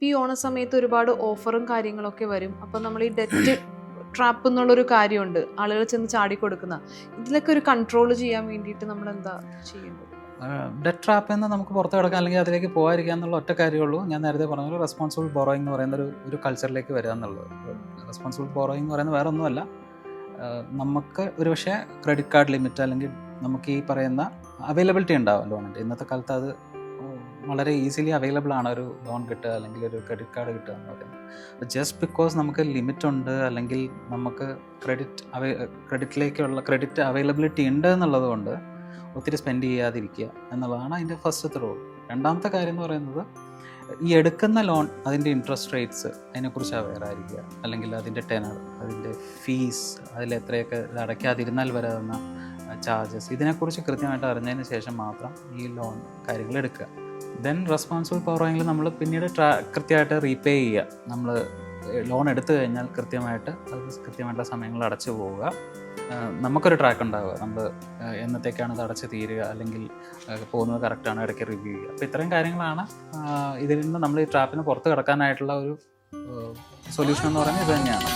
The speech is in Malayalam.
ഈ ഓണ സമയത്ത് ഒരുപാട് ഓഫറും കാര്യങ്ങളൊക്കെ വരും. അപ്പം നമ്മൾ ഈ ഡെറ്റ് ട്രാപ്പ് എന്നുള്ളൊരു കാര്യമുണ്ട്, ആളുകൾ ചെന്ന് ചാടിക്കൊടുക്കുന്ന. ഇതിലൊക്കെ ഒരു കൺട്രോൾ ചെയ്യാൻ വേണ്ടിയിട്ട് നമ്മൾ എന്താ ചെയ്യുന്നത്? ഡെറ്റ് ട്രാപ്പിൽ നിന്ന് നമുക്ക് പുറത്ത് കിടക്കാം, അല്ലെങ്കിൽ അതിലേക്ക് പോകാതിരിക്കുക എന്നുള്ള ഒറ്റ കാര്യമുള്ളൂ. ഞാൻ നേരത്തെ പറഞ്ഞ റെസ്പോൺസിബിൾ ബോറോയിങ് എന്ന് പറയുന്ന ഒരു കൾച്ചറിലേക്ക് വരിക എന്നുള്ളത്. റെസ്പോൺസിബിൾ ബോറോയിങ് എന്ന് പറയുന്നത് വേറെ ഒന്നുമല്ല, നമുക്ക് ഒരു പക്ഷേ ക്രെഡിറ്റ് കാർഡ് ലിമിറ്റ് അല്ലെങ്കിൽ നമുക്ക് ഈ പറയുന്ന അവൈലബിലിറ്റി ഉണ്ടാവും ലോണിൻ്റെ. ഇന്നത്തെ കാലത്ത് അത് വളരെ ഈസിലി അവൈലബിൾ ആണ് ഒരു ലോൺ കിട്ടുക അല്ലെങ്കിൽ ഒരു ക്രെഡിറ്റ് കാർഡ് കിട്ടുക എന്ന് പറയുന്നത്. ജസ്റ്റ് ബിക്കോസ് നമുക്ക് ലിമിറ്റ് ഉണ്ട് അല്ലെങ്കിൽ നമുക്ക് ക്രെഡിറ്റ് അവൈലബിലിറ്റി ഉണ്ട് എന്നുള്ളത് കൊണ്ട് ഒത്തിരി സ്പെൻഡ് ചെയ്യാതിരിക്കുക എന്നുള്ളതാണ് അതിൻ്റെ ഫസ്റ്റത്തെ റൂൾ. രണ്ടാമത്തെ കാര്യം എന്ന് പറയുന്നത്, ഈ എടുക്കുന്ന ലോൺ അതിൻ്റെ ഇൻട്രസ്റ്റ് റേറ്റ്സ് അതിനെക്കുറിച്ച് അവെയർ ആയിരിക്കുക, അല്ലെങ്കിൽ അതിൻ്റെ ടെനർ, അതിൻ്റെ ഫീസ്, അതിലെത്രയൊക്കെ അടയ്ക്കാതിരുന്നാൽ വരാവുന്ന ചാർജസ്, ഇതിനെക്കുറിച്ച് കൃത്യമായിട്ട് അറിഞ്ഞതിന് ശേഷം മാത്രം ഈ ലോൺ കാര്യങ്ങൾ എടുക്കുക. ദെൻ റെസ്പോൺസിബിൾ ബോറോയിങ്ങിൽ നമ്മൾ പിന്നീട് കൃത്യമായിട്ട് റീപേ ചെയ്യുക. നമ്മൾ ലോൺ എടുത്തു കഴിഞ്ഞാൽ കൃത്യമായിട്ടുള്ള സമയങ്ങളിൽ അടച്ചു പോവുക. നമുക്കൊരു ട്രാക്ക് ഉണ്ടാവുക, നമ്മൾ എന്നത്തേക്കാണ് ഇത് അടച്ച് തീരുക, അല്ലെങ്കിൽ പോകുന്നത് കറക്റ്റാണ്, ഇടയ്ക്ക് റിവ്യൂ ചെയ്യുക. അപ്പോൾ ഇത്രയും കാര്യങ്ങളാണ് ഇതിൽ നിന്ന് നമ്മൾ ഈ ട്രാപ്പിന് പുറത്ത് കിടക്കാനായിട്ടുള്ള ഒരു സൊല്യൂഷൻ എന്ന് പറയുന്നത് ഇത് തന്നെയാണ്.